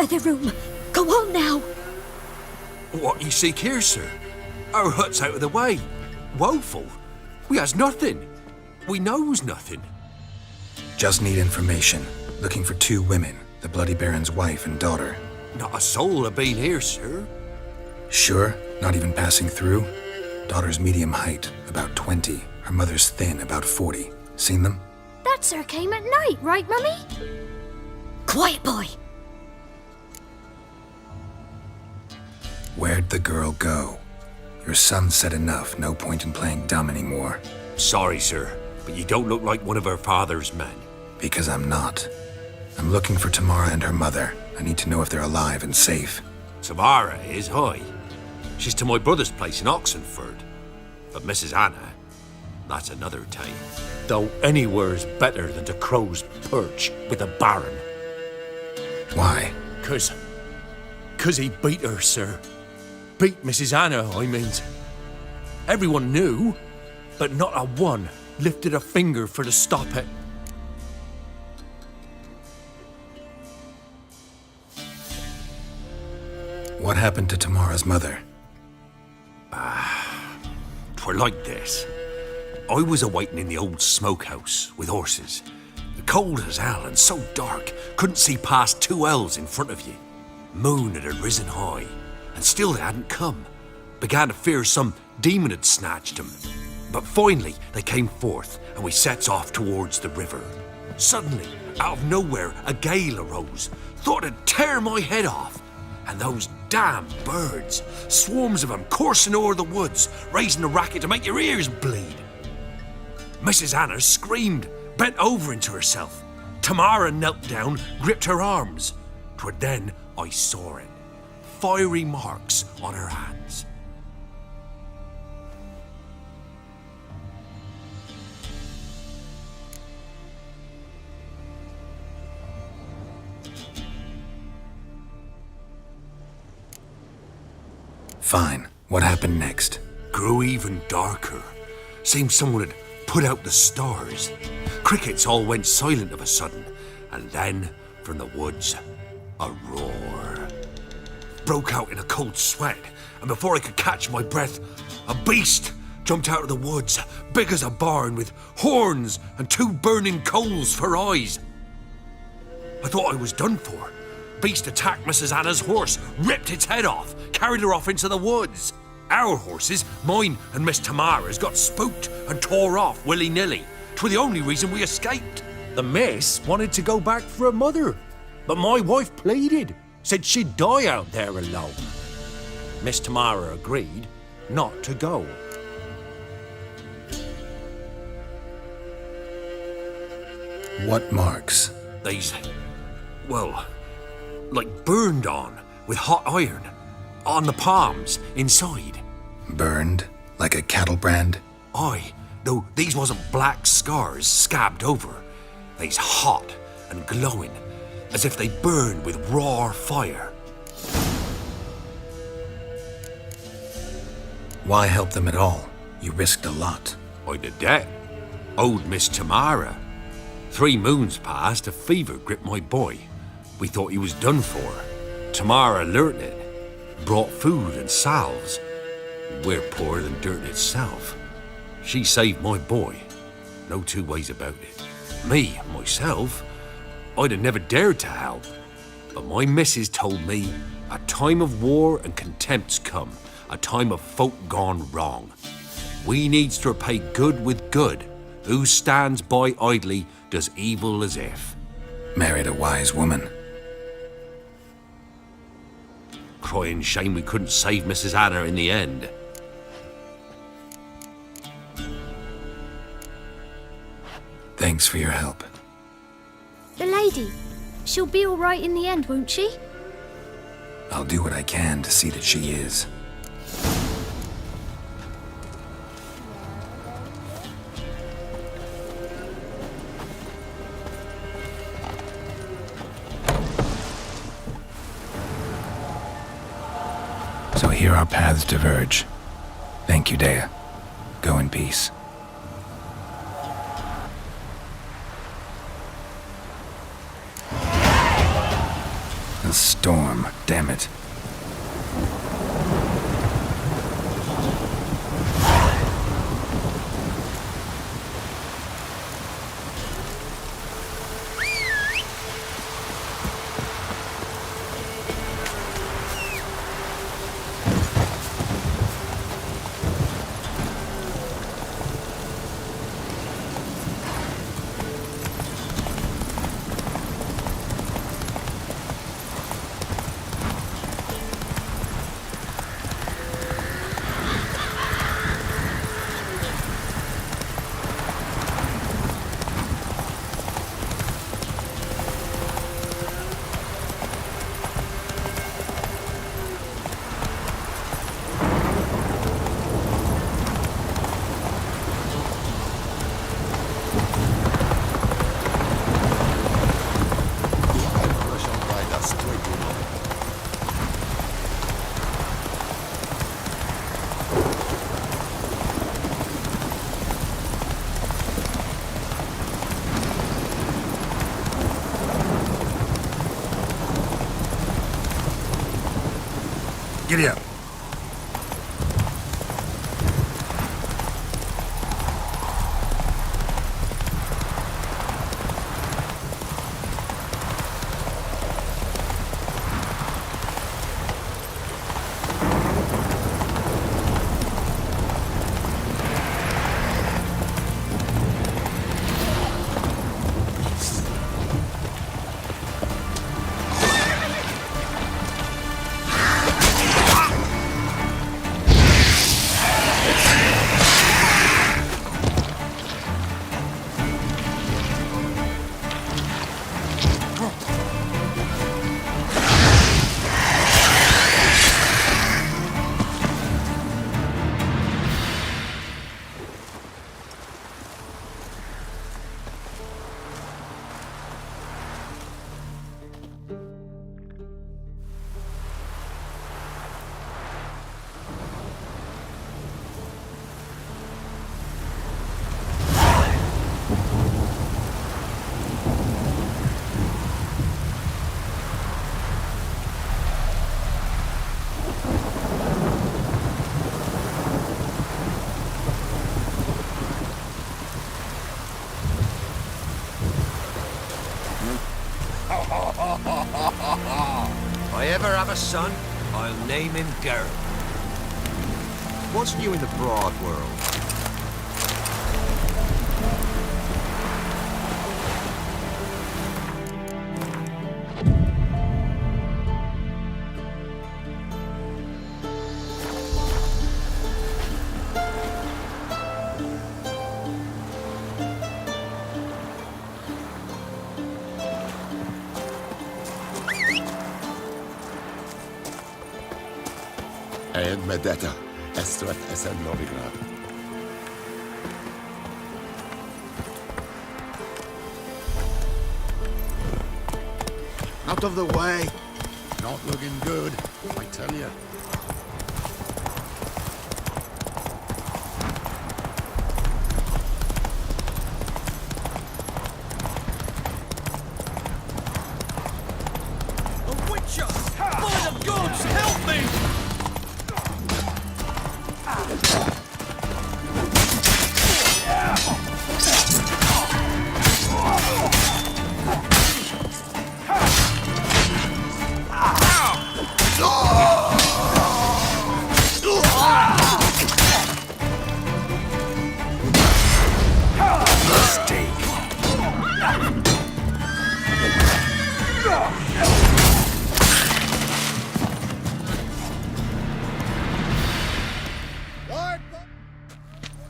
other room. Go on now. What you seek here, sir? Our hut's out of the way. Woeful. We has nothing. We knows nothing. Just need information. Looking for 2 women, the Bloody Baron's wife and daughter. Not a soul have been here, sir. Sure? Not even passing through? Daughter's medium height, about 20. Her mother's thin, about 40. Seen them? That sir came at night, right, Mummy? Quiet, boy. Where'd the girl go? Your son said enough, no point in playing dumb anymore. Sorry, sir, but you don't look like one of her father's men. Because I'm not. I'm looking for Tamara and her mother. I need to know if they're alive and safe. Tamara is, aye. She's to my brother's place in Oxenford. But Mrs. Anna, that's another tale. Though anywhere's better than to Crow's Perch with the Baron. Why? 'Cause he beat her, sir. Beat Mrs. Anna, I means. Everyone knew, but not a one lifted a finger for to stop it. What happened to Tamara's mother? 'Twere like this. I was a-waiting in the old smokehouse with horses. Cold as hell and so dark, couldn't see past 2 ells in front of you. Moon had risen high, and still they hadn't come. Began to fear some demon had snatched them. But finally they came forth, and we sets off towards the river. Suddenly, out of nowhere, a gale arose. Thought it'd tear my head off. And those damn birds, swarms of them coursing o'er the woods, raising a racket to make your ears bleed. Mrs. Anna screamed, bent over into herself. Tamara knelt down, gripped her arms. 'Twere then I saw it. Fiery marks on her hands. Fine. What happened next? Grew even darker. Seemed someone had put out the stars. Crickets all went silent of a sudden, and then, from the woods, a roar. Broke out in a cold sweat, and before I could catch my breath, a beast jumped out of the woods, big as a barn, with horns and 2 burning coals for eyes. I thought I was done for. Beast attacked Mrs. Anna's horse, ripped its head off, carried her off into the woods. Our horses, mine and Miss Tamara's, got spooked and tore off willy-nilly. 'Twere the only reason we escaped. The miss wanted to go back for her mother, but my wife pleaded, said she'd die out there alone. Miss Tamara agreed not to go. What marks? They's, well, like burned on with hot iron. On the palms, inside. Burned? Like a cattle brand? Aye, though these wasn't black scars scabbed over. They's hot and glowing, as if they burned with raw fire. Why help them at all? You risked a lot. I'd a debt. Owed Miss Tamara. 3 moons passed, a fever gripped my boy. We thought he was done for. Tamara learnt it. Brought food and salves. We're poorer than dirt itself. She saved my boy. No 2 ways about it. Me, myself, I'd have never dared to help. But my missus told me a time of war and contempt's come. A time of folk gone wrong. We needs to repay good with good. Who stands by idly does evil as if. Married a wise woman. Crying shame we couldn't save Mrs. Anna in the end. Thanks for your help. The lady, she'll be all right in the end, won't she? I'll do what I can to see that she is. So here our paths diverge. Thank you, Dea. Go in peace. The storm, damn it. Giddy up. If I ever have a son, I'll name him Garrett. What's new in the broad world? Ein medeta, estuat esen novigra. Out of the way! Not looking good, I tell you. A witcher! By the gods, help me!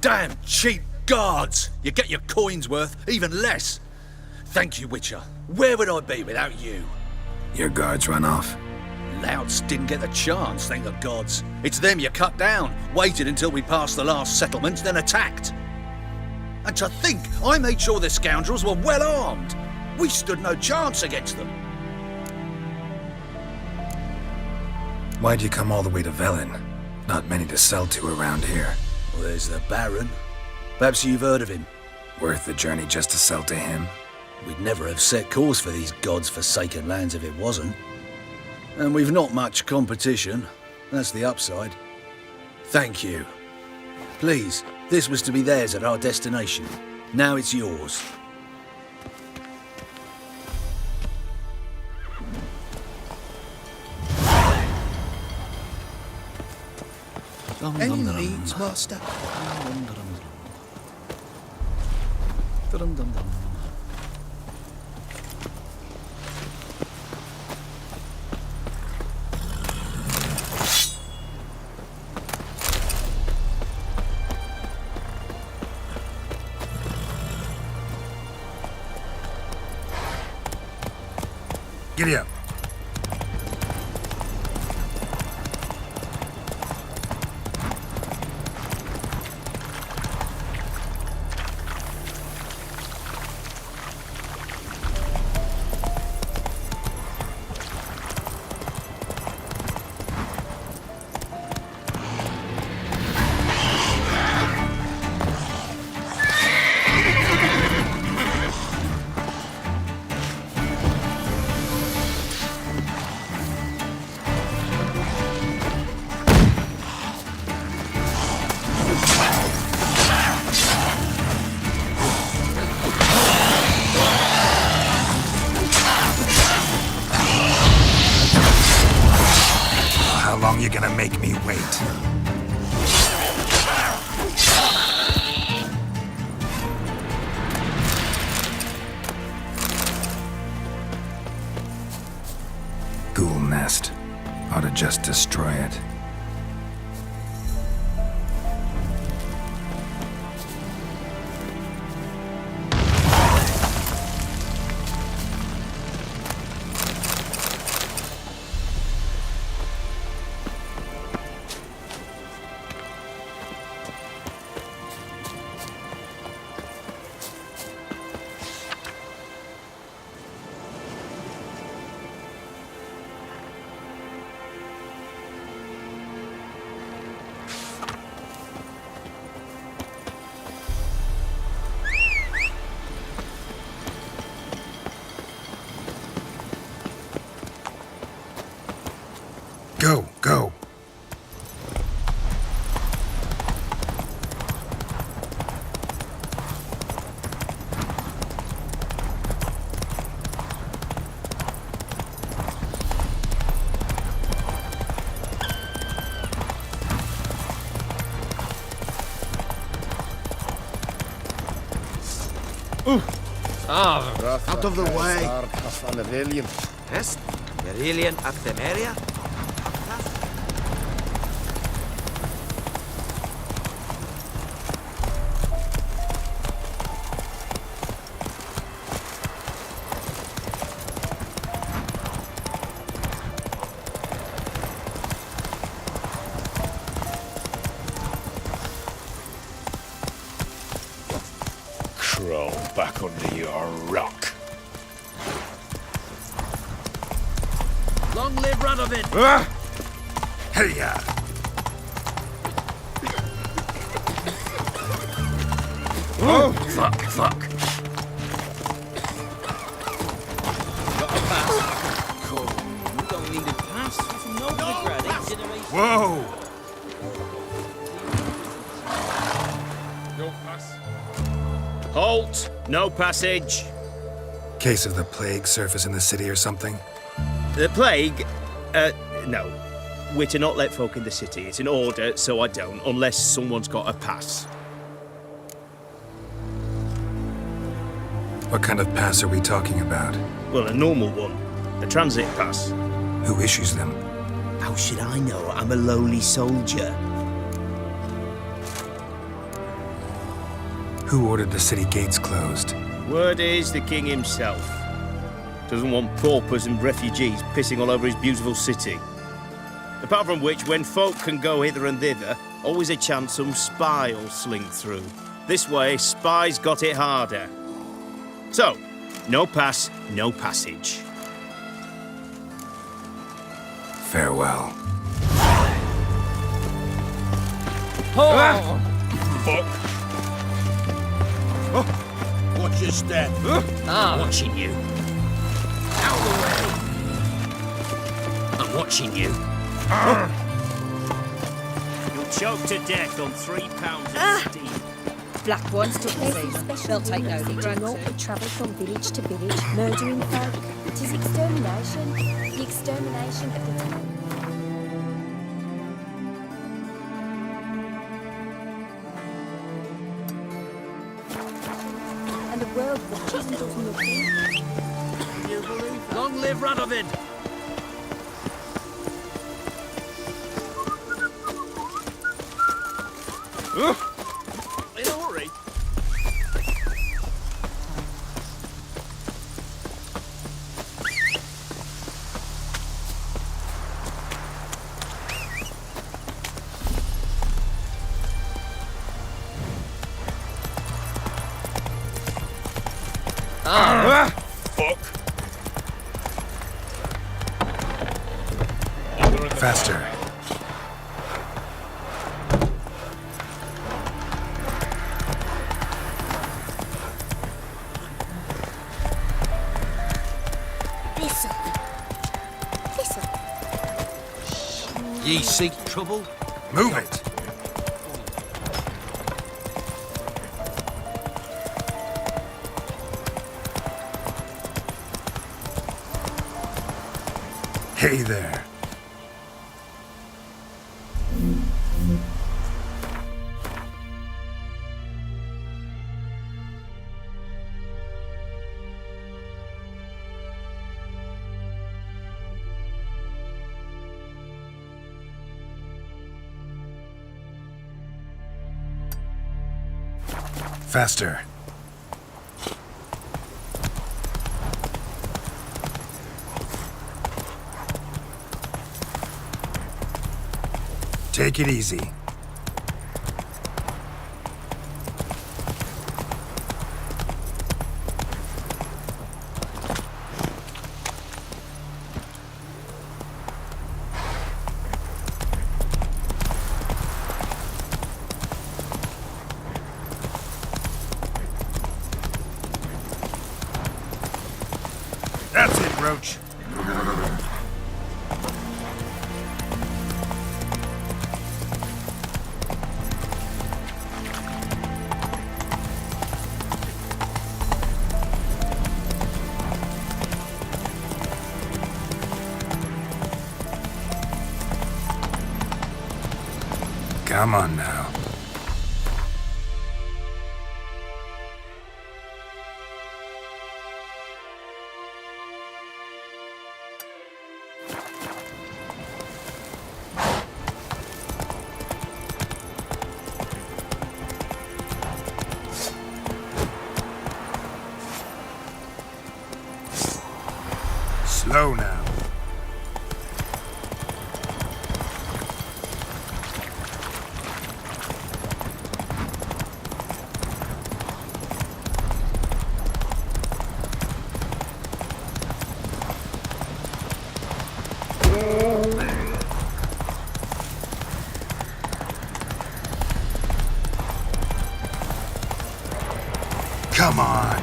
Damn cheap guards! You get your coin's worth, even less. Thank you, Witcher. Where would I be without you? Your guards run off. Louts didn't get the chance, thank the gods. It's them you cut down, waited until we passed the last settlement, then attacked. And to think I made sure the scoundrels were well armed. We stood no chance against them. Why'd you come all the way to Velen? Not many to sell to around here. Well, there's the Baron. Perhaps you've heard of him. Worth the journey just to sell to him? We'd never have set course for these gods-forsaken lands if it wasn't. And we've not much competition. That's the upside. Thank you. Please, this was to be theirs at our destination. Now it's yours. Any needs, master? Giddy up. How long you gonna make me wait? Ghoul nest. Ought to just destroy it. Go, go. Out of the way. Est, Velen Actemeria? Crawl back under your rock. Long live Radovid! Hey ya! Oh, fuck. You don't need a pass from Novigrad generation. Whoa! Halt! No passage. Case of the plague surface in the city or something? The plague? No. We're to not let folk in the city. It's an order, so I don't, unless someone's got a pass. What kind of pass are we talking about? Well, a normal one. A transit pass. Who issues them? How should I know? I'm a lowly soldier. Who ordered the city gates closed? Word is the king himself. Doesn't want paupers and refugees pissing all over his beautiful city. Apart from which, when folk can go hither and thither, always a chance some spy will slink through. This way, spies got it harder. So, no pass, no passage. Farewell. Fuck. Watch your step. Watching you. Out of the way. I'm watching you. You'll choke to death on 3 pounds of steam. Black ones took the season. They'll take no Do not but travel from village to village, murdering folk. It is extermination. The extermination of the town. And the world watches and does nothing. Long live Radovid! In a hurry. Fuck. Faster. Thistle. Ye seek trouble? Move it. Hey there. Faster. Take it easy. That's it, Roach. Come on now. Slow now. Come on.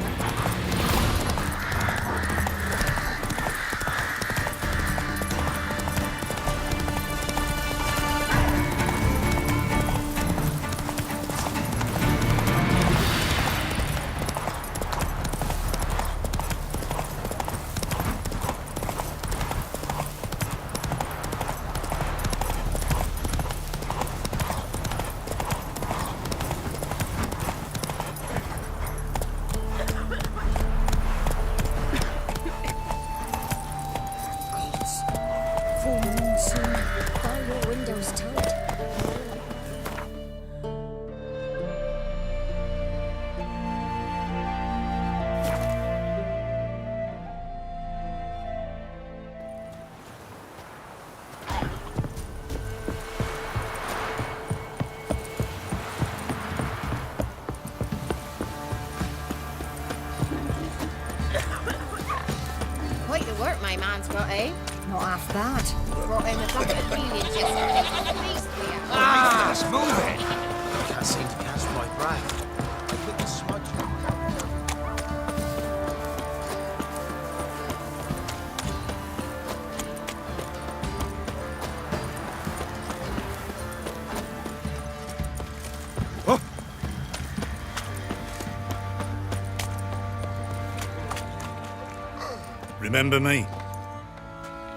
Full moon soon. Bar your windows tight. Quite the work my man's got, eh? Not half bad. Brought him a bucket of greens yesterday. Beast we are. Let's move it! Can't seem to catch my breath. I think the smudge. Remember me?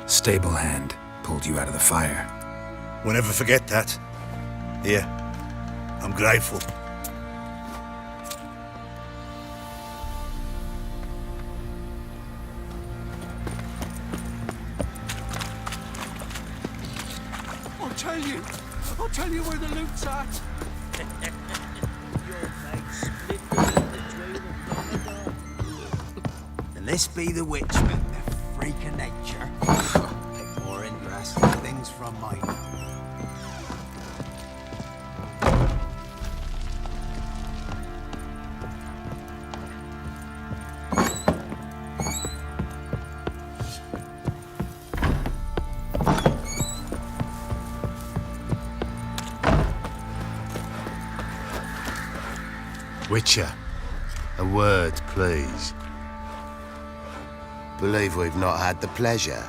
Stable hand pulled you out of the fire. We'll never forget that. Here, I'm grateful. I'll tell you where the loot's at. And this be the witch with the freak of nature. Take more interest in things from mine. Witcher, a word, please. Believe we've not had the pleasure.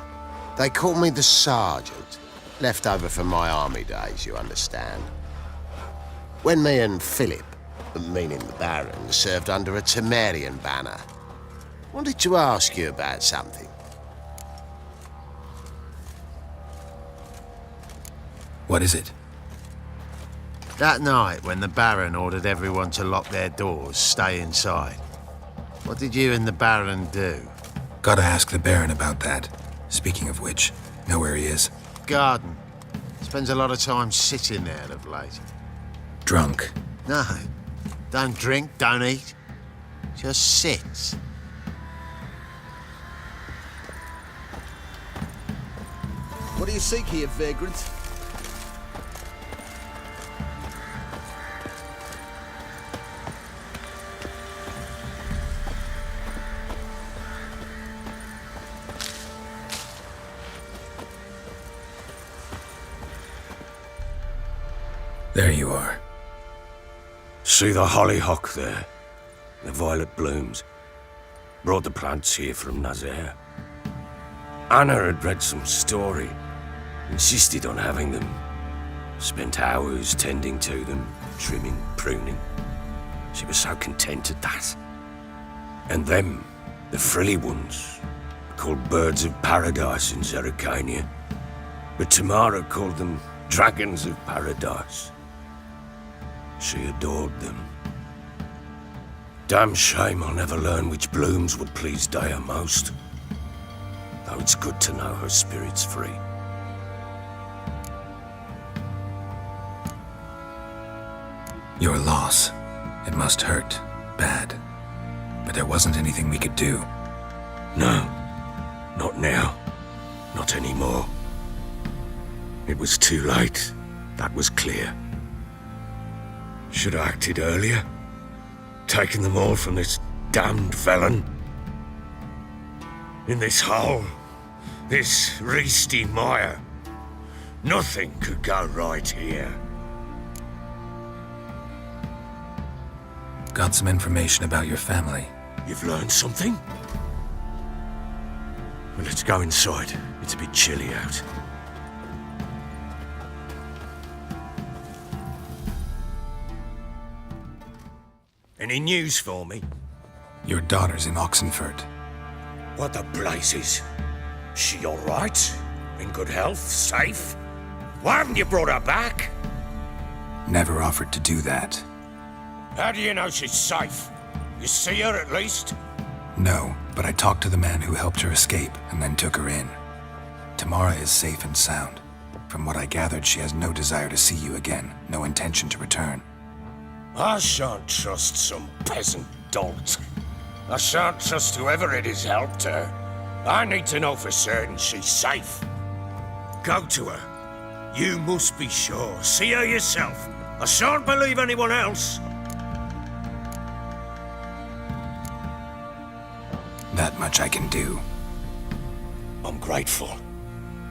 They call me the Sergeant. Left over from my army days, you understand. When me and Philip, meaning the Baron, served under a Temerian banner, wanted to ask you about something. What is it? That night, when the Baron ordered everyone to lock their doors, stay inside, what did you and the Baron do? Gotta ask the Baron about that. Speaking of which, know where he is? Garden. Spends a lot of time sitting there of late. Drunk. No. Don't drink, don't eat. Just sits. What do you seek here, vagrant? There you are. See the hollyhock there? The violet blooms. Brought the plants here from Nazaire. Anna had read some story. Insisted on having them. Spent hours tending to them, trimming, pruning. She was so content at that. And them, the frilly ones, called birds of paradise in Zerrikania. But Tamara called them dragons of paradise. She adored them. Damn shame I'll never learn which blooms would please Dea most. Though it's good to know her spirit's free. Your loss. It must hurt. Bad. But there wasn't anything we could do. No. Not now. Not anymore. It was too late. That was clear. Should have acted earlier. Taken them all from this damned Velen. In this hole. This reesty mire. Nothing could go right here. Got some information about your family. You've learned something? Well, let's go inside. It's a bit chilly out. Any news for me? Your daughter's in Oxenfurt. What the blazes? She all right? In good health? Safe? Why haven't you brought her back? Never offered to do that. How do you know she's safe? You see her at least? No, but I talked to the man who helped her escape and then took her in. Tamara is safe and sound. From what I gathered, she has no desire to see you again, no intention to return. I shan't trust some peasant dolt. I shan't trust whoever it is helped her. I need to know for certain she's safe. Go to her. You must be sure. See her yourself. I shan't believe anyone else. That much I can do. I'm grateful.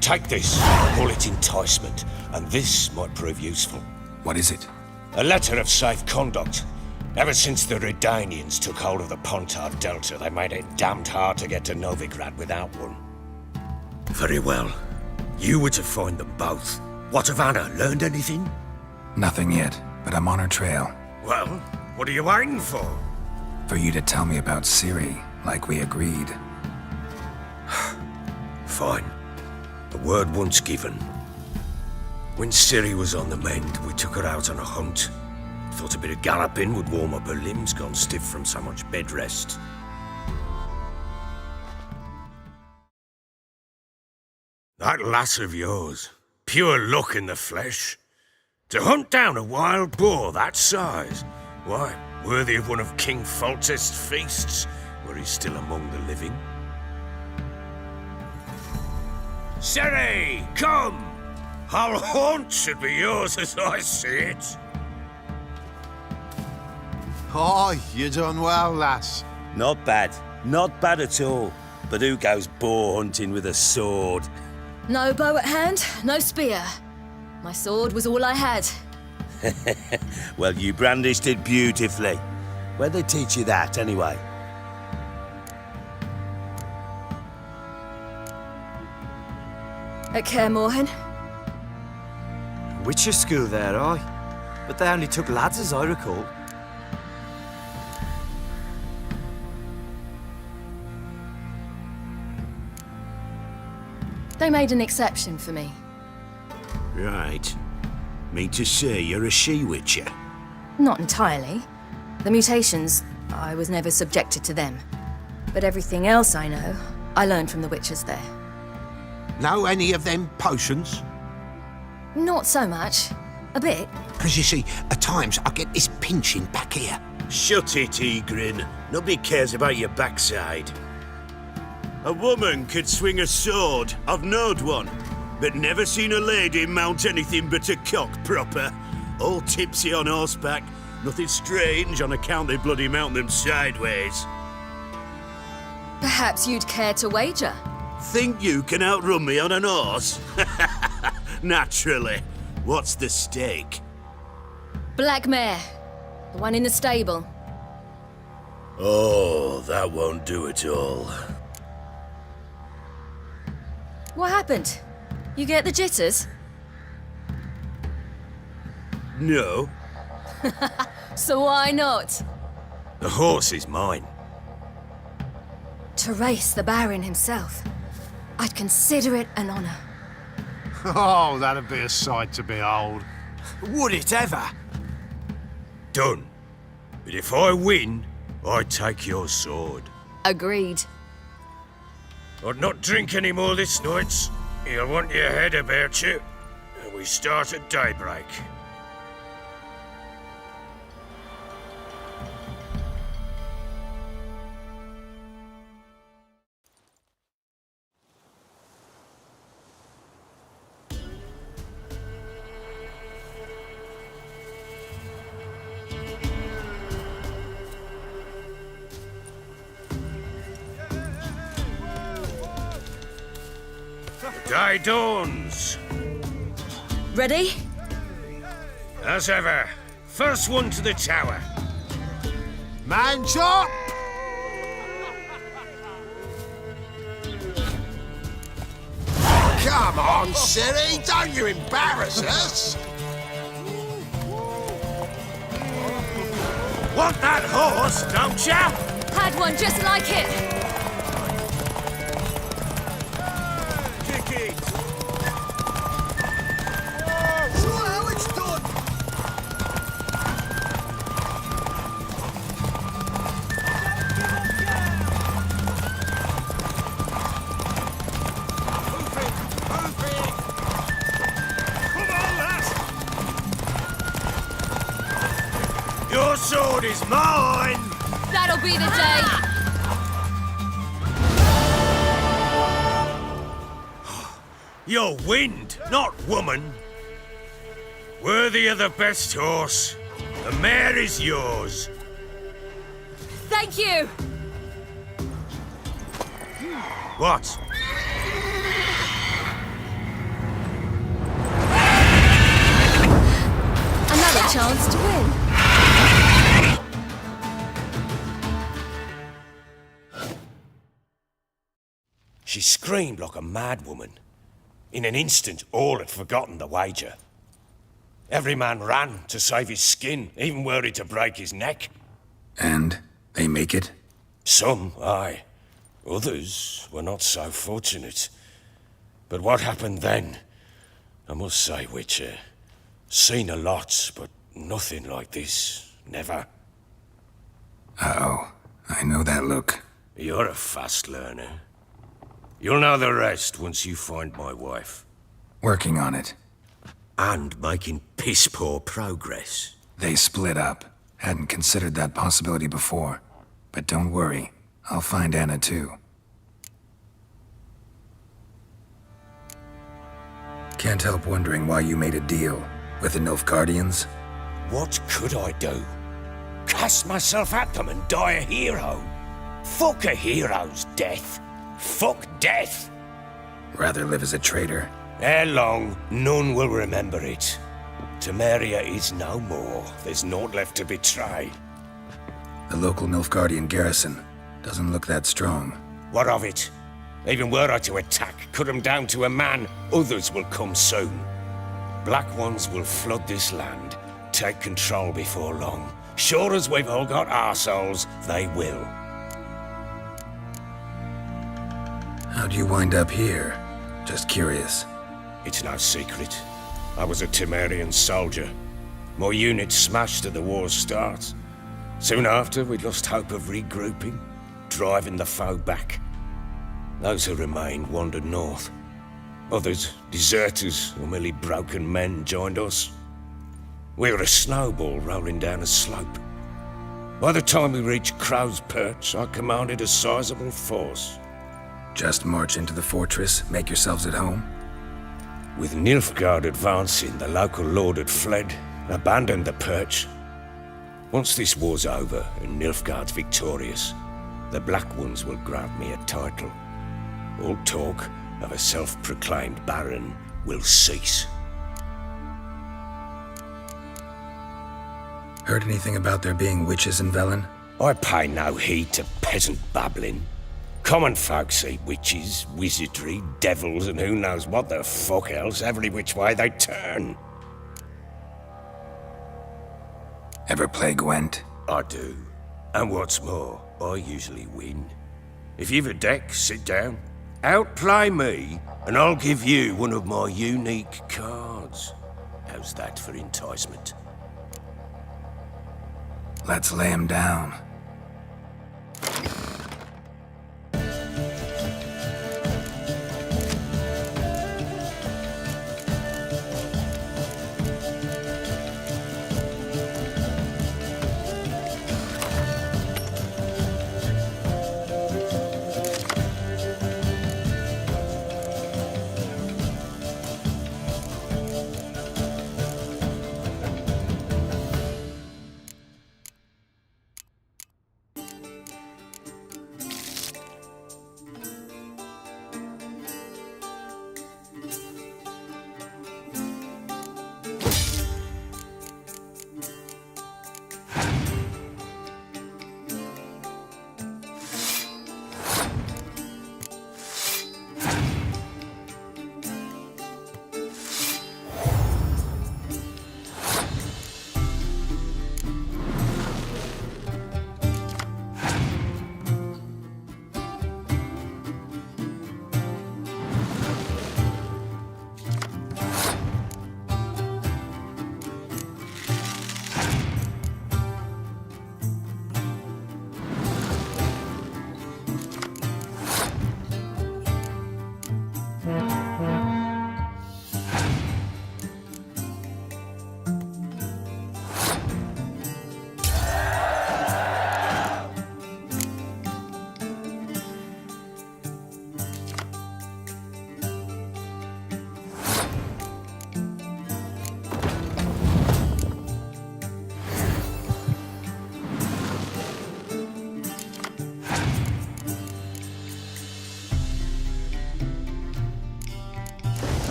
Take this. Call it enticement, and this might prove useful. What is it? A letter of safe conduct. Ever since the Redanians took hold of the Pontard Delta, they made it damned hard to get to Novigrad without one. Very well. You were to find them both. What of Anna? Learned anything? Nothing yet, but I'm on her trail. Well, what are you waiting for? For you to tell me about Ciri, like we agreed. Fine. A word once given. When Ciri was on the mend, we took her out on a hunt. Thought a bit of galloping would warm up her limbs, gone stiff from so much bed rest. That lass of yours, pure luck in the flesh. To hunt down a wild boar that size, why, worthy of one of King Foltest's feasts, where he's still among the living. Ciri, come! Our haunt should be yours as I see it. Oh, you done well, lass. Not bad. Not bad at all. But who goes boar hunting with a sword? No bow at hand, no spear. My sword was all I had. Well, you brandished it beautifully. Where'd they teach you that, anyway? At Kaer Morhen. Witcher school there, aye. But they only took lads, as I recall. They made an exception for me. Right. Mean to say you're a she-witcher? Not entirely. The mutations, I was never subjected to them. But everything else I know, I learned from the witches there. Know any of them potions? Not so much. A bit. Because you see, at times I get this pinching back here. Shut it, Egrin. Nobody cares about your backside. A woman could swing a sword. I've knowed one. But never seen a lady mount anything but a cock proper. All tipsy on horseback. Nothing strange on account they bloody mount them sideways. Perhaps you'd care to wager? Think you can outrun me on an horse? Naturally. What's the stake? Black mare. The one in the stable. Oh, that won't do it all. What happened? You get the jitters? No. So why not? The horse is mine. To race the Baron himself. I'd consider it an honor. Oh, that'd be a sight to behold. Would it ever? Done. But if I win, I take your sword. Agreed. I'd not drink any more this night. You'll want your head about you. And we start at daybreak. The day dawns. Ready? As ever, first one to the tower. Man chop! Come on, Ciri, don't you embarrass us! Want that horse, don't ya? Had one just like it. Kick it. Sure how it's done. Come on, lass. Your sword is mine. That'll be the day. You're wind, not woman. Worthy of the best horse. The mare is yours. Thank you. What? Another chance to win. She screamed like a mad woman. In an instant, all had forgotten the wager. Every man ran to save his skin, even worried to break his neck. And they make it? Some, aye. Others were not so fortunate. But what happened then? I must say, Witcher, seen a lot, but nothing like this. Never. Uh-oh. I know that look. You're a fast learner. You'll know the rest once you find my wife. Working on it. And making piss-poor progress. They split up. Hadn't considered that possibility before. But don't worry. I'll find Anna too. Can't help wondering why you made a deal with the Nilfgaardians. What could I do? Cast myself at them and die a hero? Fuck a hero's death. Fuck death. Rather live as a traitor. Ere long, none will remember it. Temeria is no more. There's naught left to betray. The local Nilfgaardian garrison doesn't look that strong. What of it? Even were I to attack, cut them down to a man, others will come soon. Black Ones will flood this land, take control before long. Sure as we've all got arseholes, they will. How'd you wind up here? Just curious. It's no secret. I was a Temerian soldier. My unit smashed at the war's start. Soon after, we'd lost hope of regrouping, driving the foe back. Those who remained wandered north. Others, deserters or merely broken men, joined us. We were a snowball rolling down a slope. By the time we reached Crow's Perch, I commanded a sizable force. Just march into the fortress, make yourselves at home? With Nilfgaard advancing, the local lord had fled, abandoned the perch. Once this war's over and Nilfgaard's victorious, the Black Ones will grant me a title. All talk of a self-proclaimed baron will cease. Heard anything about there being witches in Velen? I pay no heed to peasant babbling. Common folk see witches, wizardry, devils, and who knows what the fuck else every which way they turn. Ever play Gwent? I do. And what's more, I usually win. If you've a deck, sit down. Outplay me, and I'll give you one of my unique cards. How's that for enticement? Let's lay him down.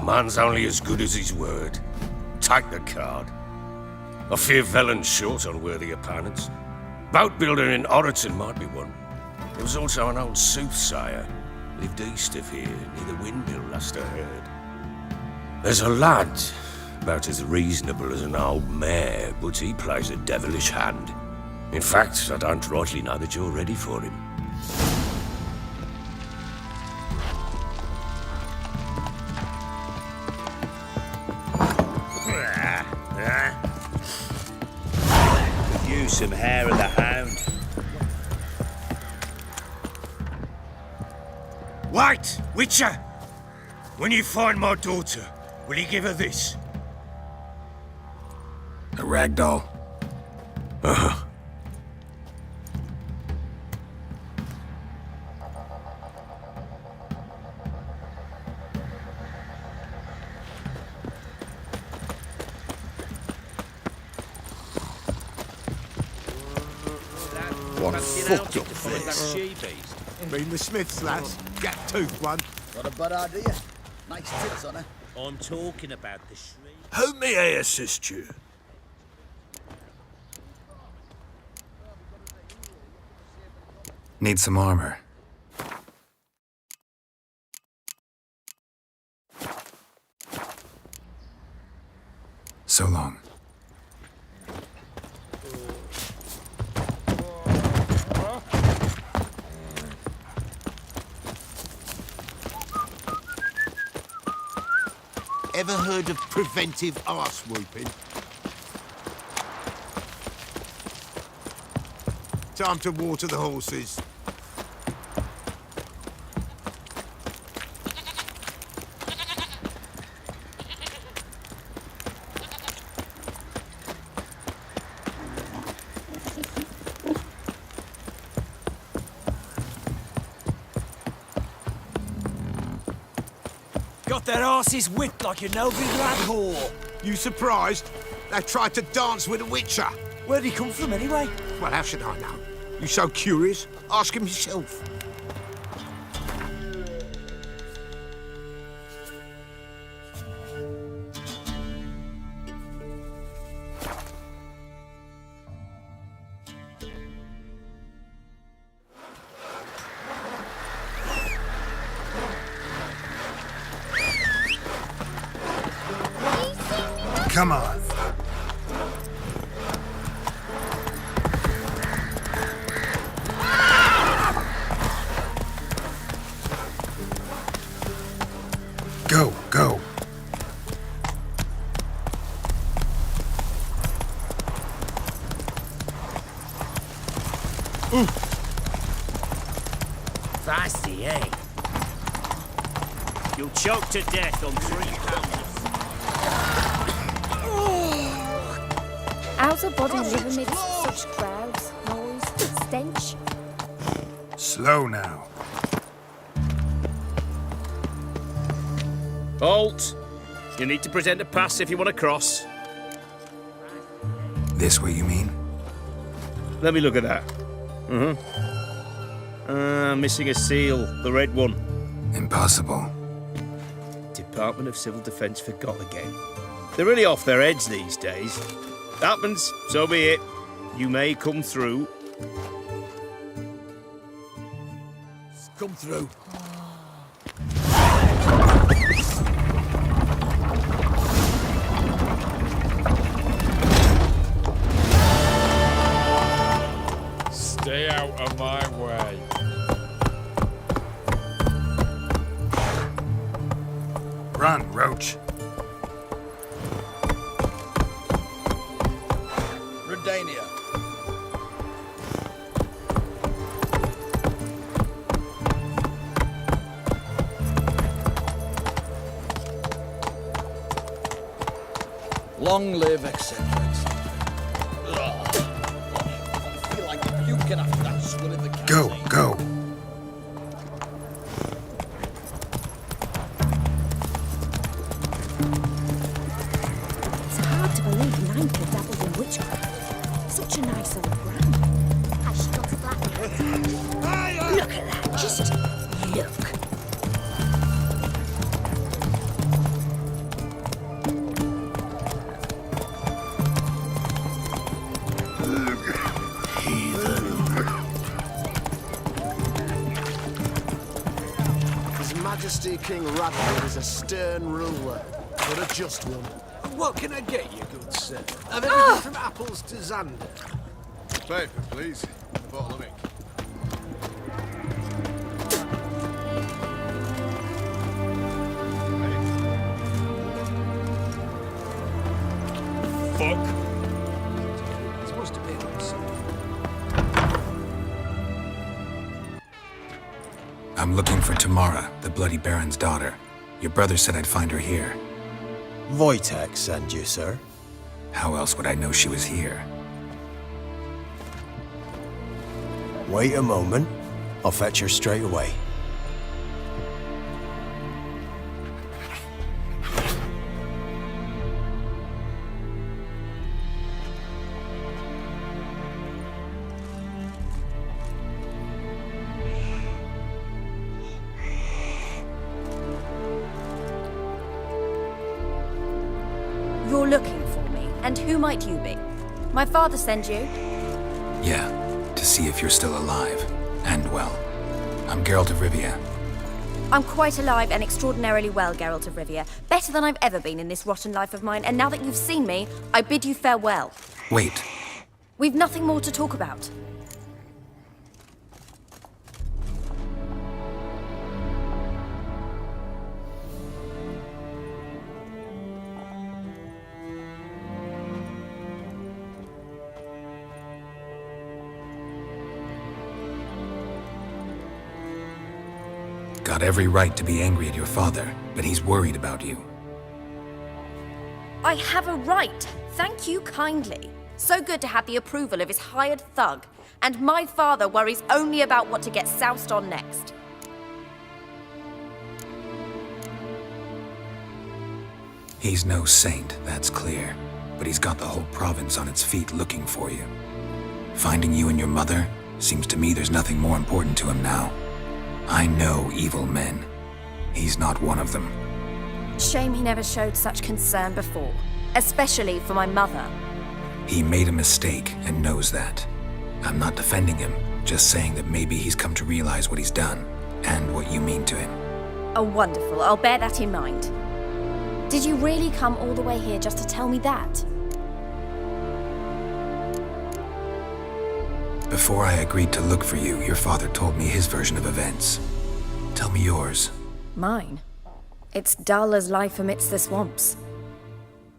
man's only as good as his word. Take the card. I fear Velen's short on worthy opponents. Boat builder in Oroton might be one. There was also an old soothsayer. Lived east of here, near the windmill, last I heard. There's a lad, about as reasonable as an old mare, but he plays a devilish hand. In fact, I don't rightly know that you're ready for him. Could use some hair of the hound. Wait, Witcher! When you find my daughter, will you give her this? A rag doll. Uh-huh. What a fucked up face. Sheepies. Mean the Smiths, lads. Get tooth one. Not a bad idea. Nice tits on her. I'm talking about the shriek. How may I assist you? Need some armor. So long. Ever heard of preventive arse whooping? Time to water the horses. Got their asses whipped like a no-big lad whore. You surprised? They tried to dance with a witcher. Where'd he come from anyway? Well, how should I know? You so curious? Ask him yourself. Come on. Go, go. Feisty, eh? You'll choke to death on 3 pounds. How's a body live amidst such crowds, noise, stench? Slow now. Halt! You need to present a pass if you want to cross. This way, you mean? Let me look at that. Missing a seal, the red one. Impossible. Department of Civil Defence forgot again. They're really off their heads these days. Happens, so be it. You may come through. Come through. Stay out of my way. Run, Roach. Redania. Long live, etc. I feel like puking after that swill in the canteen. Go, go. It's hard to believe Nanka dabbled in witchcraft. Such a nice old brand. Has she got a black cat? Look at that, just look. Majesty King Radford is a stern ruler, but a just one. What can I get you, good sir? Of everything from apples to Xander. Paper, please. A bottle of ink. Fuck. Supposed to be I'm looking for Tamara, the Bloody Baron's daughter. Your brother said I'd find her here. Wojtek sent you, sir. How else would I know she was here? Wait a moment. I'll fetch her straight away. You're looking for me, and who might you be? My father sent you? Yeah, to see if you're still alive. And well. I'm Geralt of Rivia. I'm quite alive and extraordinarily well, Geralt of Rivia. Better than I've ever been in this rotten life of mine, and now that you've seen me, I bid you farewell. Wait. We've nothing more to talk about. Got every right to be angry at your father, but he's worried about you. I have a right. Thank you kindly. So good to have the approval of his hired thug. And my father worries only about what to get soused on next. He's no saint, that's clear. But he's got the whole province on its feet looking for you. Finding you and your mother, seems to me there's nothing more important to him now. I know evil men. He's not one of them. Shame he never showed such concern before. Especially for my mother. He made a mistake and knows that. I'm not defending him, just saying that maybe he's come to realize what he's done, and what you mean to him. Oh, wonderful. I'll bear that in mind. Did you really come all the way here just to tell me that? Before I agreed to look for you, your father told me his version of events. Tell me yours. Mine? It's dull as life amidst the swamps.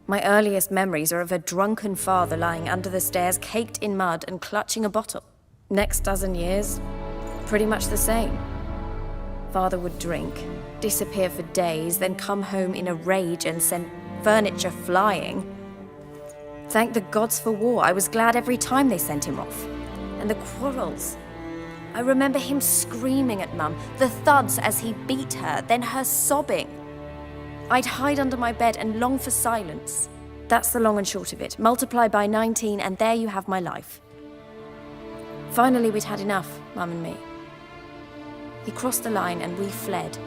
My earliest memories are of a drunken father lying under the stairs, caked in mud and clutching a bottle. Next dozen years, pretty much the same. Father would drink, disappear for days, then come home in a rage and send furniture flying. Thank the gods for war. I was glad every time they sent him off. And the quarrels. I remember him screaming at Mum, the thuds as he beat her, then her sobbing. I'd hide under my bed and long for silence. That's the long and short of it. Multiply by 19 and there you have my life. Finally, we'd had enough, Mum and me. He crossed the line and we fled.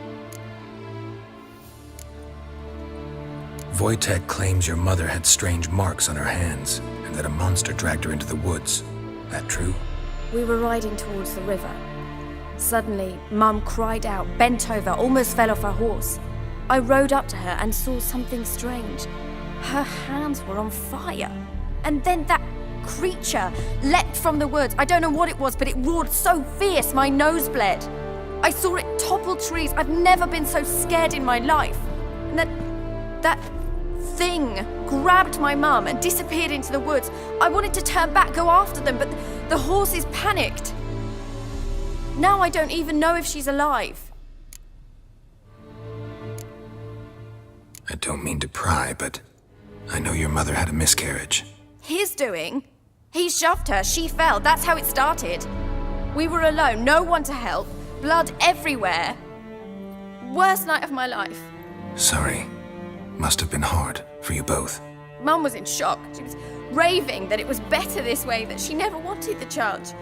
Wojtek claims your mother had strange marks on her hands, and that a monster dragged her into the woods. That true? We were riding towards the river. Suddenly, Mum cried out, bent over, almost fell off her horse. I rode up to her and saw something strange. Her hands were on fire. And then that creature leapt from the woods. I don't know what it was, but it roared so fierce my nose bled. I saw it topple trees. I've never been so scared in my life. And that thing grabbed my mum and disappeared into the woods. I wanted to turn back, go after them, but the horses panicked. Now I don't even know if she's alive. I don't mean to pry, but I know your mother had a miscarriage. His doing? He shoved her, she fell, that's how it started. We were alone, no one to help, blood everywhere. Worst night of my life. Sorry. Must have been hard for you both. Mum was in shock. She was raving that it was better this way, that she never wanted the child.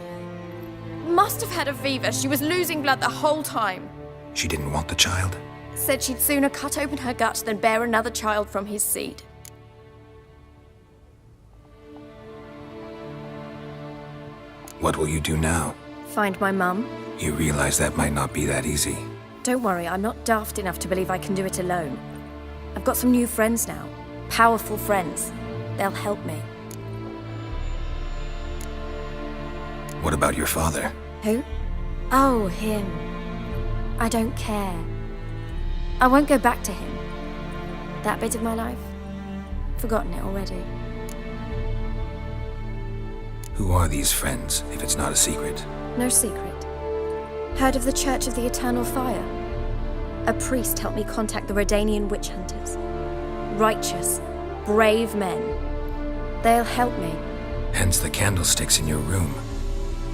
Must have had a fever. She was losing blood the whole time. She didn't want the child? Said she'd sooner cut open her gut than bear another child from his seed. What will you do now? Find my mum. You realize that might not be that easy. Don't worry, I'm not daft enough to believe I can do it alone. I've got some new friends now. Powerful friends. They'll help me. What about your father? Who? Oh, him. I don't care. I won't go back to him. That bit of my life? Forgotten it already. Who are these friends, if it's not a secret? No secret. Heard of the Church of the Eternal Fire? A priest helped me contact the Redanian witch hunters. Righteous, brave men. They'll help me. Hence the candlesticks in your room.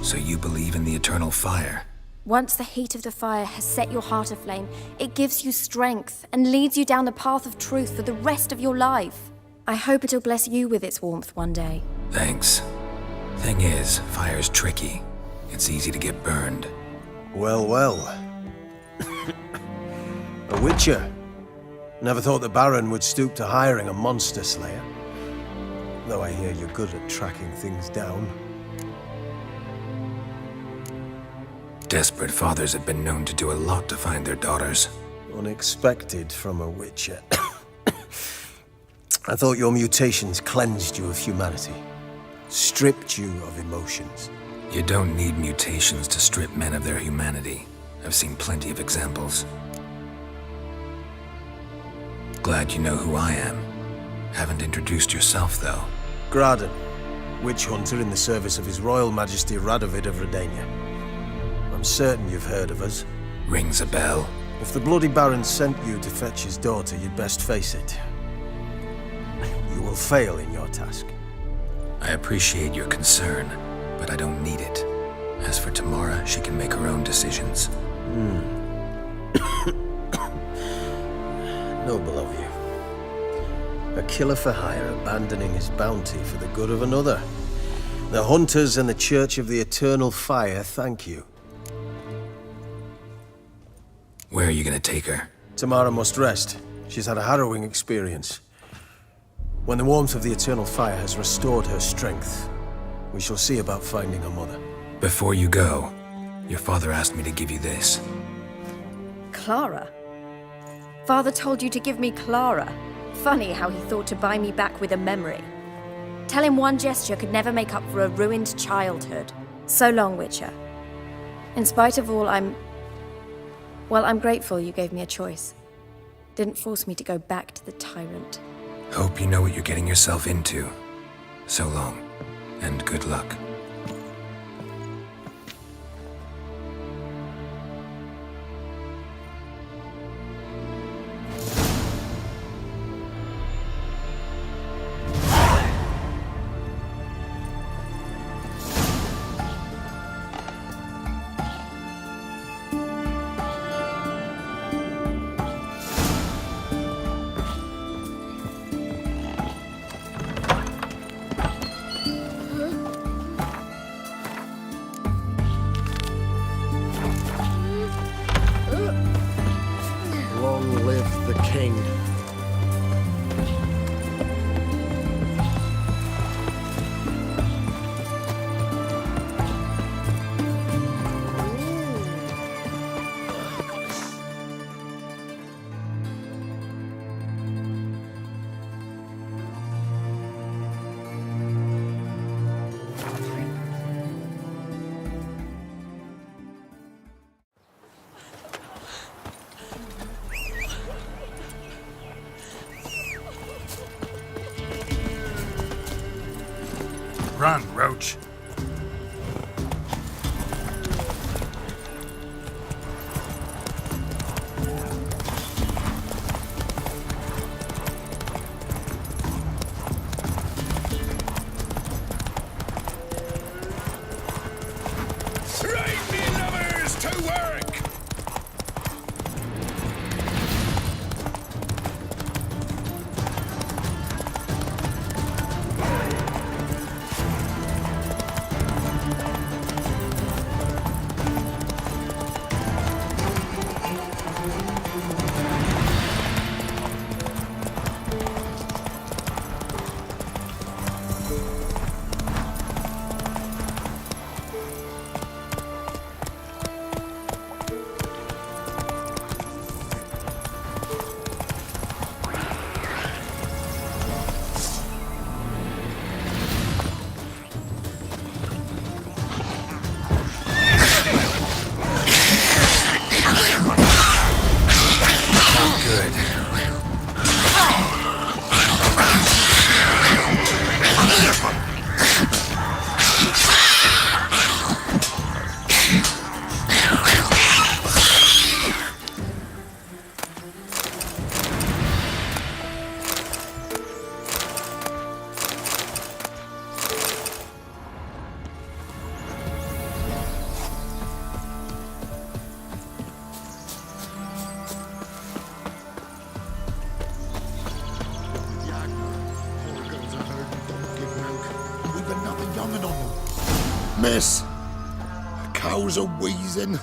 So you believe in the eternal fire? Once the heat of the fire has set your heart aflame, it gives you strength and leads you down the path of truth for the rest of your life. I hope it'll bless you with its warmth one day. Thanks. Thing is, fire's tricky. It's easy to get burned. Well, well. A witcher. Never thought the Baron would stoop to hiring a monster slayer. Though I hear you're good at tracking things down. Desperate fathers have been known to do a lot to find their daughters. Unexpected from a witcher. I thought your mutations cleansed you of humanity. Stripped you of emotions. You don't need mutations to strip men of their humanity. I've seen plenty of examples. Glad you know who I am. Haven't introduced yourself, though. Graden, witch hunter in the service of His Royal Majesty Radovid of Redania. I'm certain you've heard of us. Rings a bell. If the Bloody Baron sent you to fetch his daughter, you'd best face it. You will fail in your task. I appreciate your concern, but I don't need it. As for Tamara, she can make her own decisions. Noble of you. A killer for hire abandoning his bounty for the good of another. The Hunters and the Church of the Eternal Fire thank you. Where are you gonna take her? Tamara must rest. She's had a harrowing experience. When the warmth of the Eternal Fire has restored her strength, we shall see about finding her mother. Before you go, your father asked me to give you this. Clara? Father told you to give me Clara. Funny how he thought to buy me back with a memory. Tell him one gesture could never make up for a ruined childhood. So long, Witcher. In spite of all, I'm grateful you gave me a choice. Didn't force me to go back to the tyrant. Hope you know what you're getting yourself into. So long, and good luck. Long live the king. Run, Roach. Right, me lovers, to work! Miss, cows are wheezing,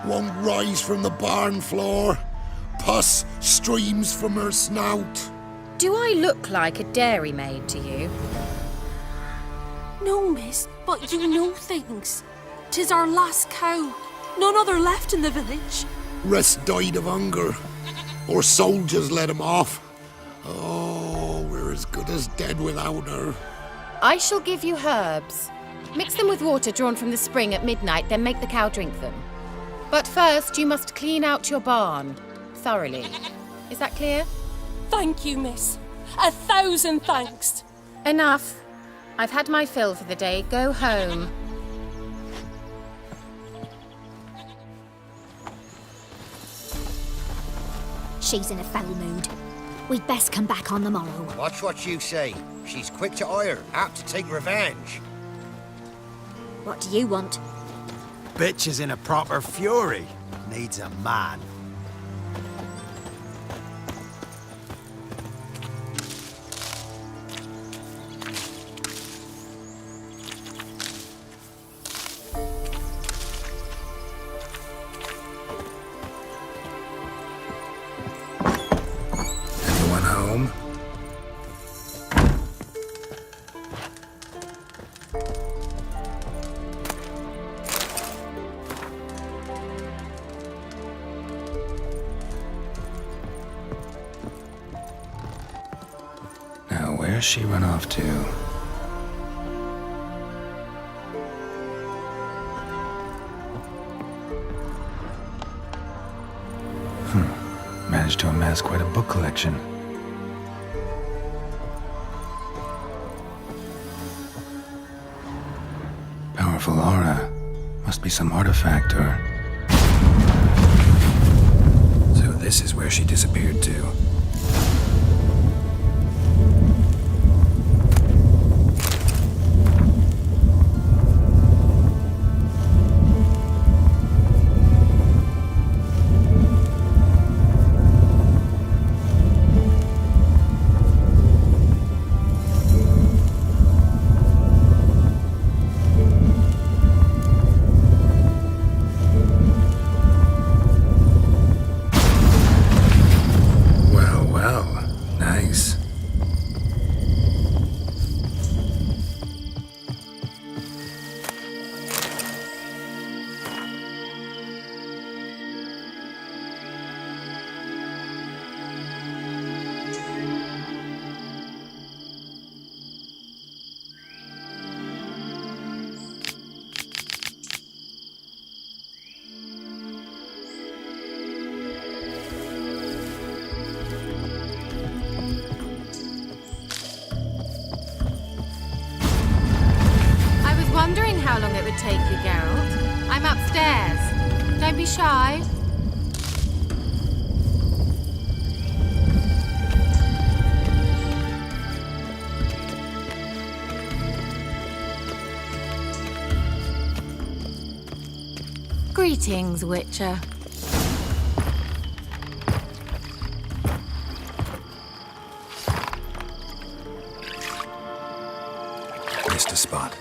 won't rise from the barn floor. Pus streams from her snout. Do I look like a dairymaid to you? No, miss, but you know things. 'Tis our last cow. None other left in the village. Rest died of hunger, or soldiers let him off. Oh, we're as good as dead without her. I shall give you herbs. Mix them with water drawn from the spring at midnight, then make the cow drink them. But first, you must clean out your barn thoroughly. Is that clear? Thank you, miss. 1,000 thanks. Enough. I've had my fill for the day. Go home. She's in a foul mood. We'd best come back on the morrow. Watch what you say. She's quick to ire, apt to take revenge. What do you want? Bitch is in a proper fury. Needs a man. Anyone home? Now, where's she run off to? Managed to amass quite a book collection. Powerful aura. Must be some artifact or... So this is where she disappeared to. Nice. Wondering how long it would take you, Geralt. I'm upstairs. Don't be shy. Greetings, Witcher. Missed a spot.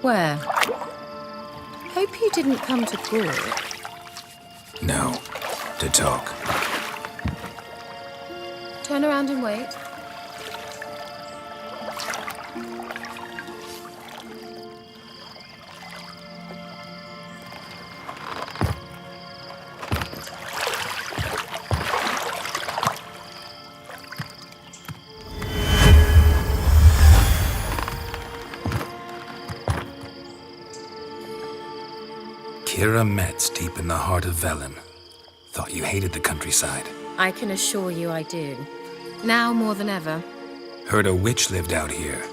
Where? Hope you didn't come to court. No, to talk. Turn around and wait. Kira Metz deep in the heart of Velen. Thought you hated the countryside. I can assure you I do. Now more than ever. Heard a witch lived out here.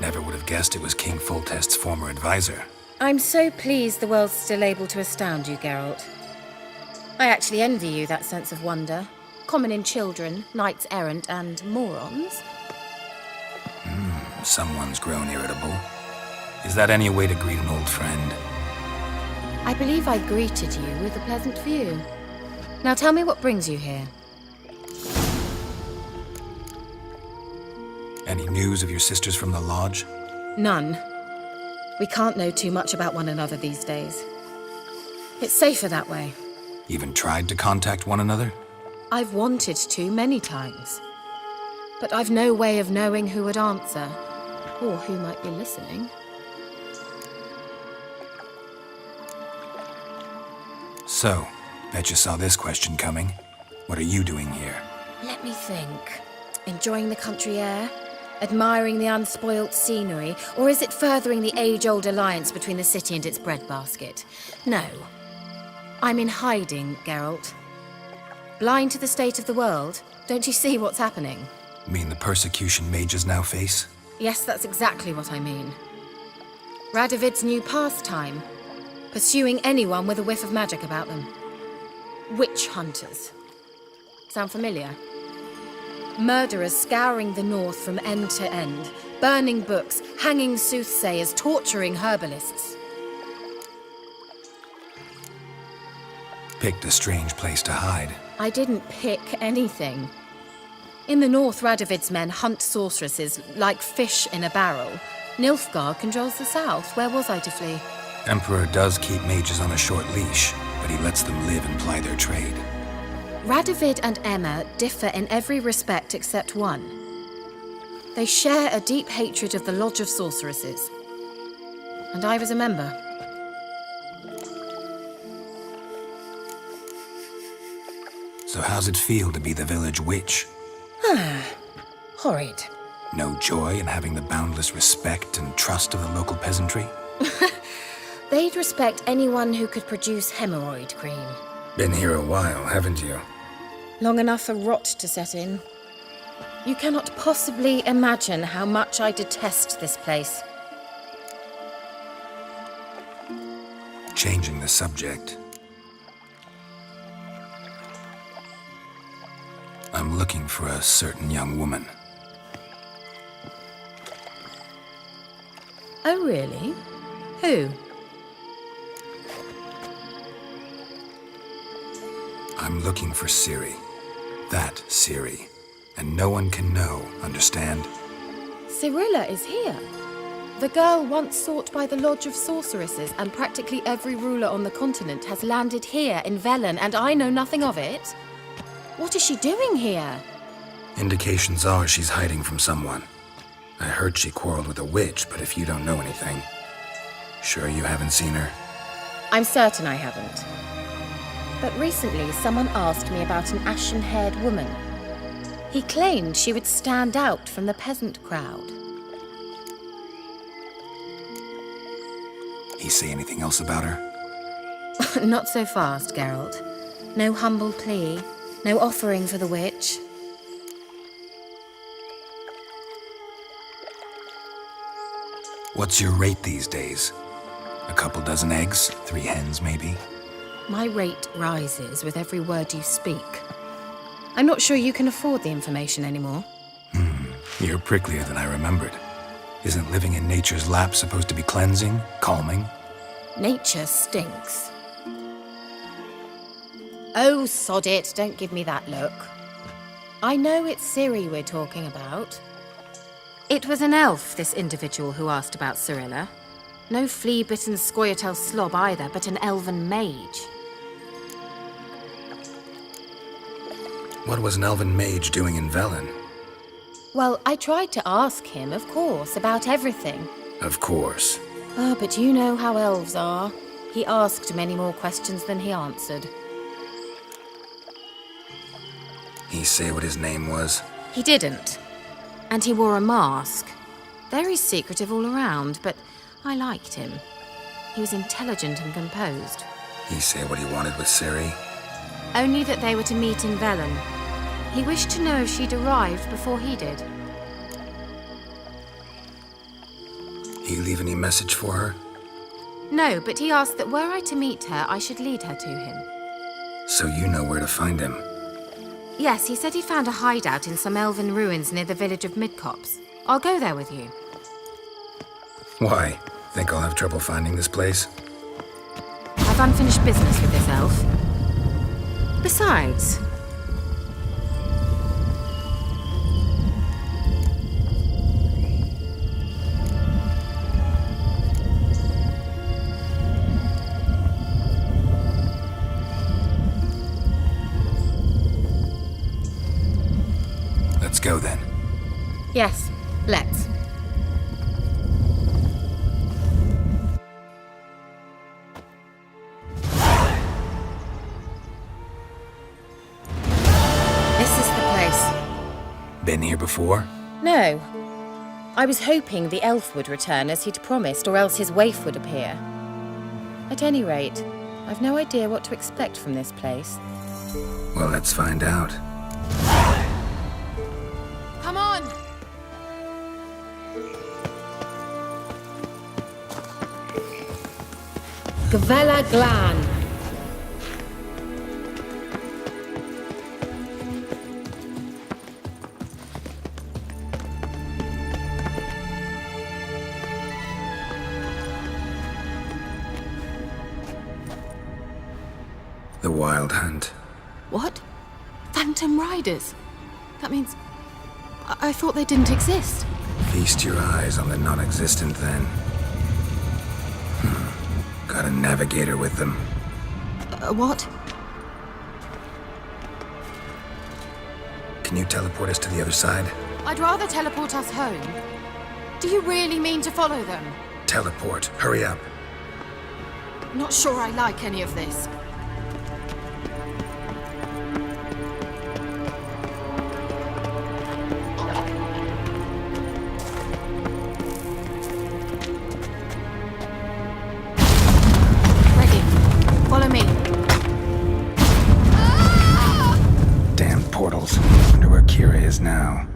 Never would have guessed it was King Foltest's former advisor. I'm so pleased the world's still able to astound you, Geralt. I actually envy you that sense of wonder. Common in children, knights errant, and morons. Someone's grown irritable. Is that any way to greet an old friend? I believe I greeted you with a pleasant view. Now tell me what brings you here. Any news of your sisters from the lodge? None. We can't know too much about one another these days. It's safer that way. Even tried to contact one another? I've wanted to many times. But I've no way of knowing who would answer, or who might be listening. So, bet you saw this question coming. What are you doing here? Let me think. Enjoying the country air? Admiring the unspoilt scenery? Or is it furthering the age-old alliance between the city and its breadbasket? No. I'm in hiding, Geralt. Blind to the state of the world? Don't you see what's happening? Mean the persecution mages now face? Yes, that's exactly what I mean. Radovid's new pastime. Pursuing anyone with a whiff of magic about them. Witch hunters. Sound familiar? Murderers scouring the north from end to end, burning books, hanging soothsayers, torturing herbalists. Picked a strange place to hide. I didn't pick anything. In the north, Radovid's men hunt sorceresses like fish in a barrel. Nilfgaard controls the south. Where was I to flee? Emperor does keep mages on a short leash, but he lets them live and ply their trade. Radovid and Emma differ in every respect except one. They share a deep hatred of the Lodge of Sorceresses. And I was a member. So how's it feel to be the village witch? Horrid. No joy in having the boundless respect and trust of the local peasantry? They'd respect anyone who could produce hemorrhoid cream. Been here a while, haven't you? Long enough for rot to set in. You cannot possibly imagine how much I detest this place. Changing the subject. I'm looking for a certain young woman. Oh, really? Who? I'm looking for Ciri. That Ciri. And no one can know, understand? Cirilla is here. The girl once sought by the Lodge of Sorceresses, and practically every ruler on the continent has landed here in Velen, and I know nothing of it. What is she doing here? Indications are she's hiding from someone. I heard she quarreled with a witch, but if you don't know anything, sure you haven't seen her? I'm certain I haven't. But recently, someone asked me about an ashen-haired woman. He claimed she would stand out from the peasant crowd. He say anything else about her? Not so fast, Geralt. No humble plea, no offering for the witch. What's your rate these days? A couple dozen eggs? 3 hens, maybe? My rate rises with every word you speak. I'm not sure you can afford the information anymore. You're pricklier than I remembered. Isn't living in nature's lap supposed to be cleansing, calming? Nature stinks. Oh, sod it, don't give me that look. I know it's Ciri we're talking about. It was an elf, this individual who asked about Cirilla. No flea-bitten Scoia'tael slob either, but an elven mage. What was an elven mage doing in Velen? Well, I tried to ask him, of course, about everything. Of course. Oh, but you know how elves are. He asked many more questions than he answered. He say what his name was? He didn't. And he wore a mask. Very secretive all around, but I liked him. He was intelligent and composed. He say what he wanted with Ciri? Only that they were to meet in Velen. He wished to know if she'd arrived before he did. He leave any message for her? No, but he asked that were I to meet her, I should lead her to him. So you know where to find him? Yes, he said he'd found a hideout in some elven ruins near the village of Midcopse. I'll go there with you. Why? Think I'll have trouble finding this place? I've unfinished business with this elf. Besides... Let's go then. Yes, let's. This is the place. Been here before? No. I was hoping the elf would return as he'd promised, or else his waif would appear. At any rate, I've no idea what to expect from this place. Well, let's find out. Come on! Gavella Glan. The Wild Hunt. What? Phantom Riders? That means... I thought they didn't exist. Feast your eyes on the non-existent then. Got a navigator with them. What? Can you teleport us to the other side? I'd rather teleport us home. Do you really mean to follow them? Teleport. Hurry up. Not sure I like any of this. Follow me. Damn portals. Wonder where Kira is now.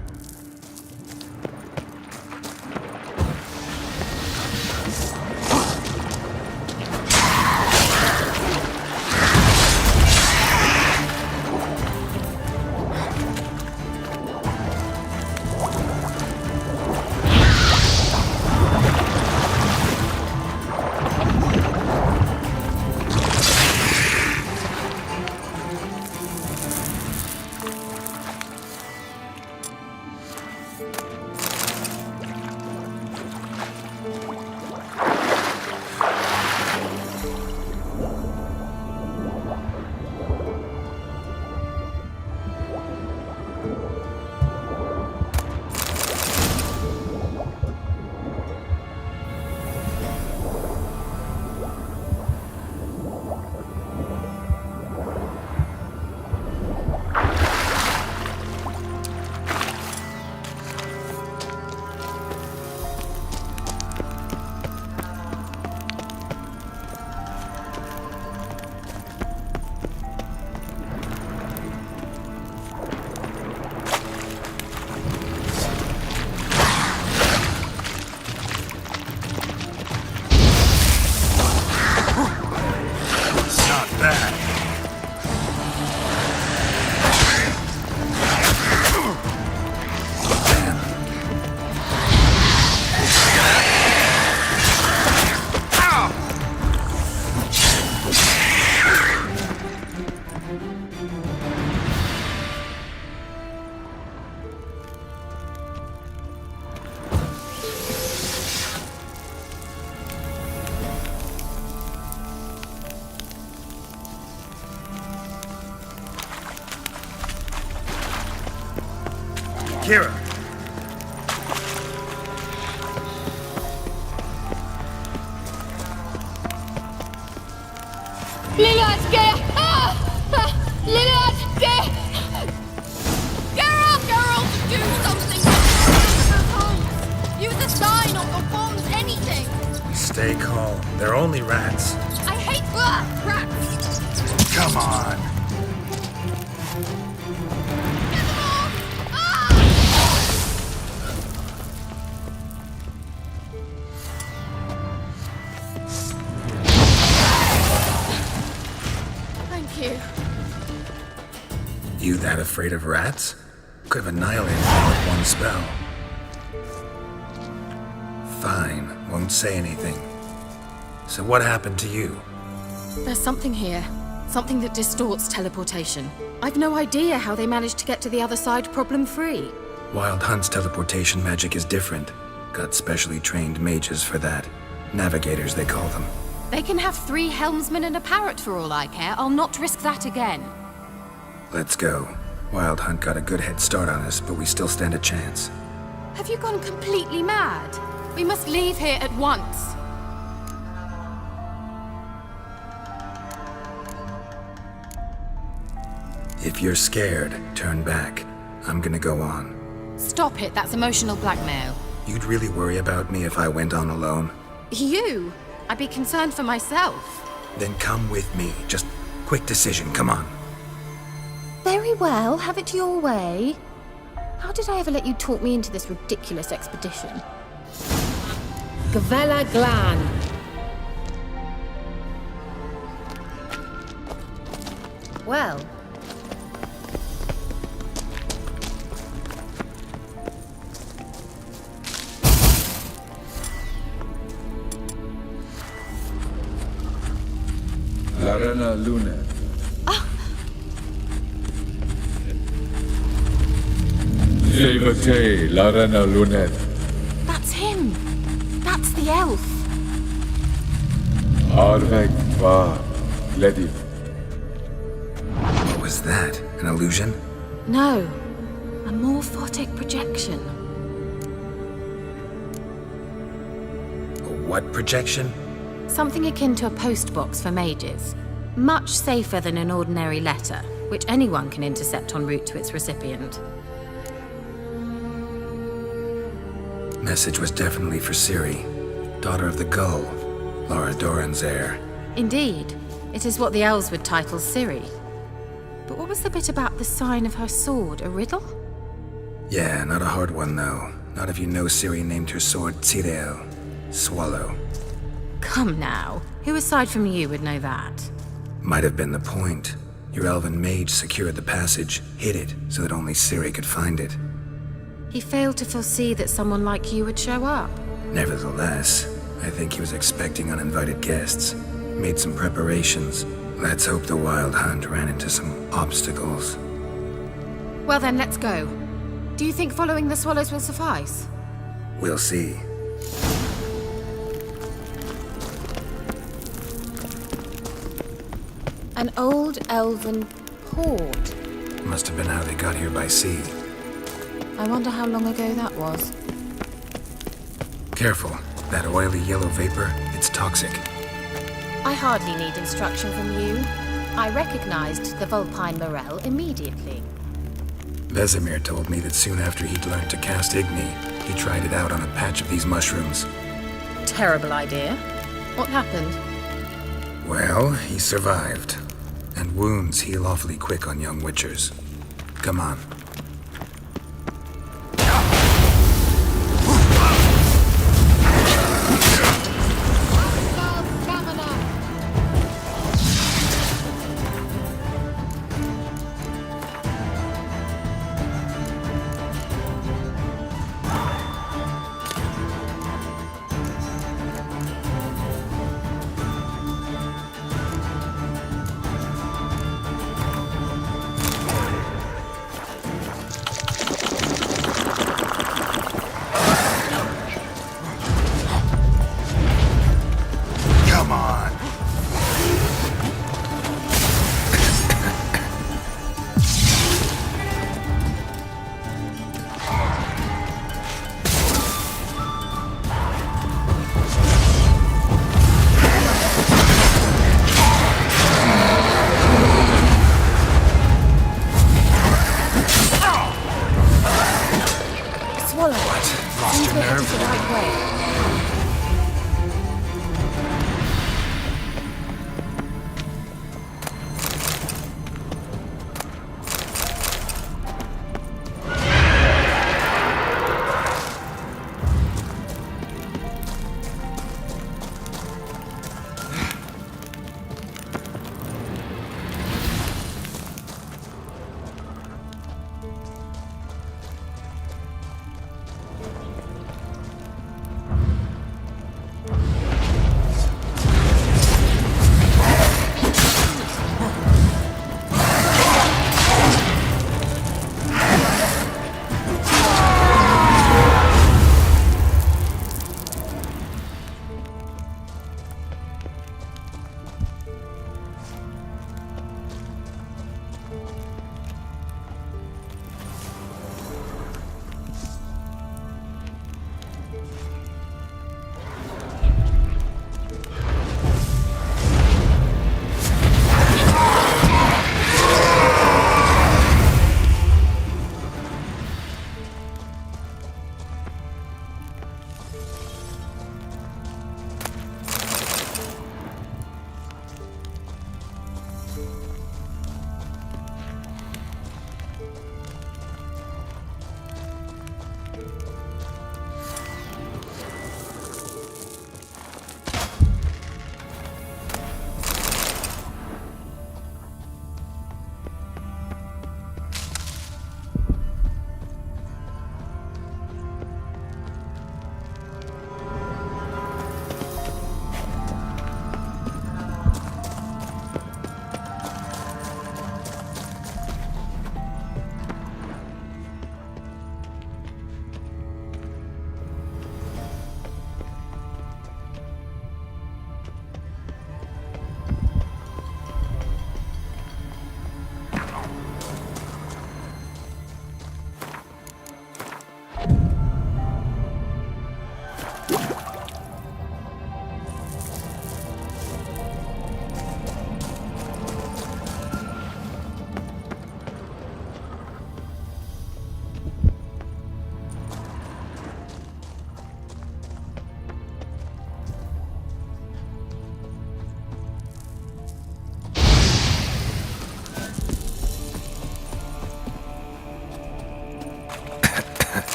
Kira! Geralt, do something! Use a sign or bombs, anything! Stay calm. They're only rats. I hate rats! Come on. You that afraid of rats? Could have annihilated them with one spell. Fine, won't say anything. So what happened to you? There's something here. Something that distorts teleportation. I've no idea how they managed to get to the other side problem-free. Wild Hunt's teleportation magic is different. Got specially trained mages for that. Navigators, they call them. They can have 3 helmsmen and a parrot for all I care. I'll not risk that again. Let's go. Wild Hunt got a good head start on us, but we still stand a chance. Have you gone completely mad? We must leave here at once. If you're scared, turn back. I'm gonna go on. Stop it, that's emotional blackmail. You'd really worry about me if I went on alone? You? I'd be concerned for myself. Then come with me. Just quick decision, come on. Very well, have it your way. How did I ever let you talk me into this ridiculous expedition? Gavella Glan. Well, Larena Luna. Levate, Larena Lunet. That's him. That's the elf. Arvek va Gledi. What was that? An illusion? No, a morphotic projection. A what projection? Something akin to a postbox for mages. Much safer than an ordinary letter, which anyone can intercept en route to its recipient. Message was definitely for Ciri, daughter of the Gull, Lara Doran's heir. Indeed, it is what the elves would title Ciri. But what was the bit about the sign of her sword, a riddle? Yeah, not a hard one though. Not if you know Ciri named her sword Tirel, Swallow. Come now, who aside from you would know that? Might have been the point. Your elven mage secured the passage, hid it, so that only Ciri could find it. He failed to foresee that someone like you would show up. Nevertheless, I think he was expecting uninvited guests. Made some preparations. Let's hope the Wild Hunt ran into some obstacles. Well then, let's go. Do you think following the swallows will suffice? We'll see. An old elven port. Must have been how they got here by sea. I wonder how long ago that was. Careful. That oily yellow vapor, it's toxic. I hardly need instruction from you. I recognized the Vulpine Morel immediately. Vesemir told me that soon after he'd learned to cast Igni, he tried it out on a patch of these mushrooms. Terrible idea. What happened? Well, he survived. And wounds heal awfully quick on young witchers. Come on.